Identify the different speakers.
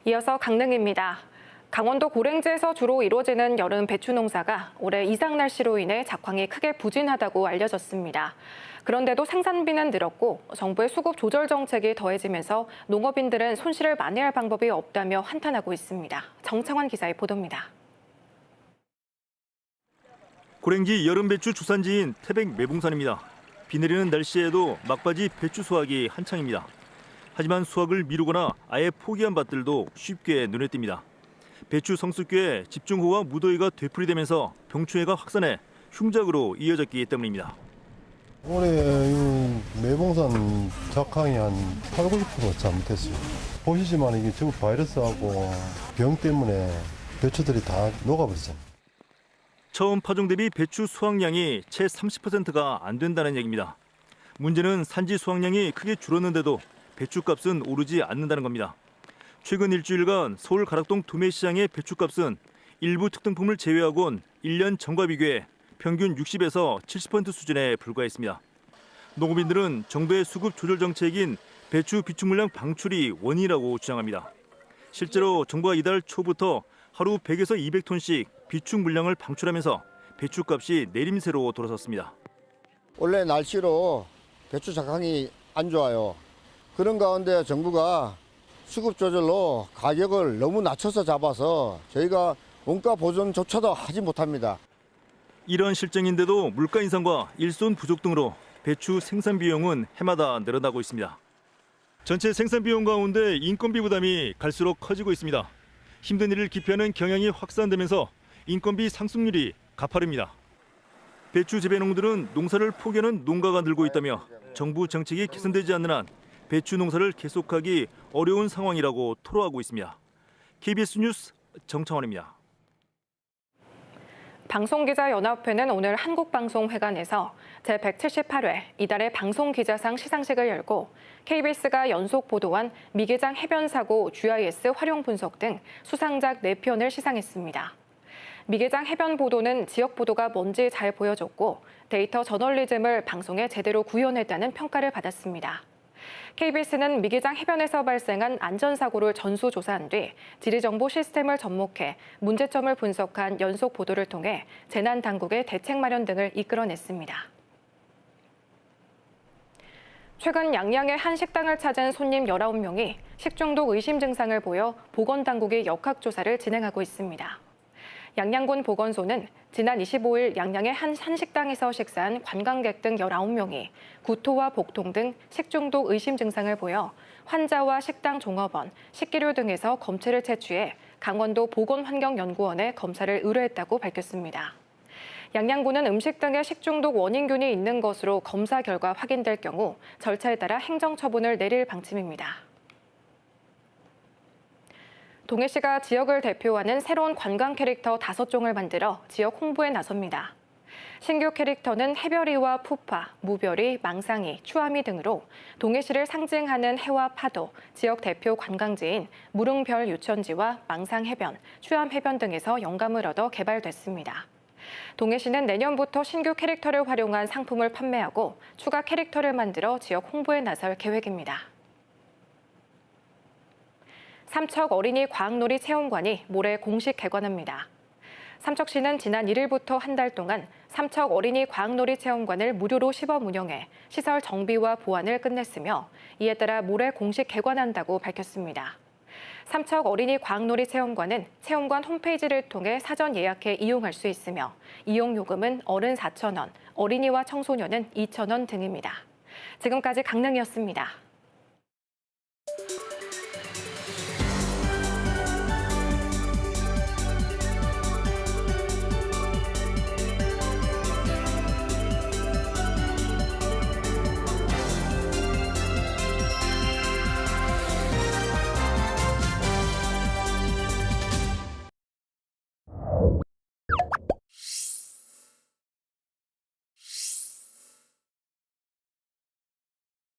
Speaker 1: 이어서 강릉입니다. 강원도 고랭지에서 주로 이루어지는 여름 배추 농사가 올해 이상 날씨로 인해 작황이 크게 부진하다고 알려졌습니다. 그런데도 생산비는 늘었고 정부의 수급 조절 정책이 더해지면서 농업인들은 손실을 만회할 방법이 없다며 한탄하고 있습니다. 정창환 기자의 보도입니다.
Speaker 2: 고랭지 여름 배추 주산지인 태백 매봉산입니다. 비 내리는 날씨에도 막바지 배추 수확이 한창입니다. 하지만 수확을 미루거나 아예 포기한 밭들도 쉽게 눈에 띕니다. 배추 성숙기에 집중호우와 무더위가 되풀이되면서 병충해가 확산해 흉작으로 이어졌기 때문입니다.
Speaker 3: 올해 매봉산 작황이 한 80~90% 잘못했어요. 보시지만 이게 전부 바이러스하고 병 때문에 배추들이 다 녹아버렸잖아요.
Speaker 2: 처음 파종 대비 배추 수확량이 채 30%가 안 된다는 얘기입니다. 문제는 산지 수확량이 크게 줄었는데도 배추값은 오르지 않는다는 겁니다. 최근 일주일간 서울 가락동 도매시장의 배추값은 일부 특등품을 제외하고는 1년 전과 비교해 평균 60에서 70% 수준에 불과했습니다. 농업인들은 정부의 수급 조절 정책인 배추 비축 물량 방출이 원인이라고 주장합니다. 실제로 정부가 이달 초부터 하루 100에서 200톤씩 비축 물량을 방출하면서 배추값이 내림세로 돌아섰습니다.
Speaker 4: 원래 날씨로 배추 작황이 안 좋아요. 그런 가운데 정부가 수급 조절로 가격을 너무 낮춰서 잡아서 저희가 원가 보존조차도 하지 못합니다.
Speaker 2: 이런 실정인데도 물가 인상과 일손 부족 등으로 배추 생산 비용은 해마다 늘어나고 있습니다. 전체 생산 비용 가운데 인건비 부담이 갈수록 커지고 있습니다. 힘든 일을 기피하는 경향이 확산되면서 인건비 상승률이 가파릅니다. 배추 재배농들은 농사를 포기하는 농가가 늘고 있다며 정부 정책이 개선되지 않는 한 배추 농사를 계속하기 어려운 상황이라고 토로하고 있습니다. KBS 뉴스 정창원입니다.
Speaker 1: 방송기자연합회는 오늘 한국방송회관에서 제178회 이달의 방송기자상 시상식을 열고 KBS가 연속 보도한 미개장 해변 사고 GIS 활용 분석 등 수상작 4편을 시상했습니다. 미개장 해변 보도는 지역 보도가 뭔지 잘 보여줬고 데이터 저널리즘을 방송에 제대로 구현했다는 평가를 받았습니다. KBS는 미개장 해변에서 발생한 안전사고를 전수조사한 뒤 지리정보 시스템을 접목해 문제점을 분석한 연속 보도를 통해 재난당국의 대책 마련 등을 이끌어냈습니다. 최근 양양의 한 식당을 찾은 손님 19명이 식중독 의심 증상을 보여 보건당국이 역학조사를 진행하고 있습니다. 양양군 보건소는 지난 25일 양양의 한 식당에서 식사한 관광객 등 19명이 구토와 복통 등 식중독 의심 증상을 보여 환자와 식당 종업원, 식기류 등에서 검체를 채취해 강원도 보건환경연구원에 검사를 의뢰했다고 밝혔습니다. 양양군은 음식 등의 식중독 원인균이 있는 것으로 검사 결과 확인될 경우 절차에 따라 행정처분을 내릴 방침입니다. 동해시가 지역을 대표하는 새로운 관광 캐릭터 5종을 만들어 지역 홍보에 나섭니다. 신규 캐릭터는 해별이와 푸파, 무별이, 망상이, 추아미 등으로 동해시를 상징하는 해와 파도, 지역 대표 관광지인 무릉별 유천지와 망상해변, 추암해변 등에서 영감을 얻어 개발됐습니다. 동해시는 내년부터 신규 캐릭터를 활용한 상품을 판매하고 추가 캐릭터를 만들어 지역 홍보에 나설 계획입니다. 삼척 어린이 과학놀이 체험관이 모레 공식 개관합니다. 삼척시는 지난 1일부터 한 달 동안 삼척 어린이 과학놀이 체험관을 무료로 시범 운영해 시설 정비와 보완을 끝냈으며 이에 따라 모레 공식 개관한다고 밝혔습니다. 삼척 어린이 과학놀이 체험관은 체험관 홈페이지를 통해 사전 예약해 이용할 수 있으며 이용 요금은 어른 4,000원, 어린이와 청소년은 2,000원 등입니다. 지금까지 강릉이었습니다.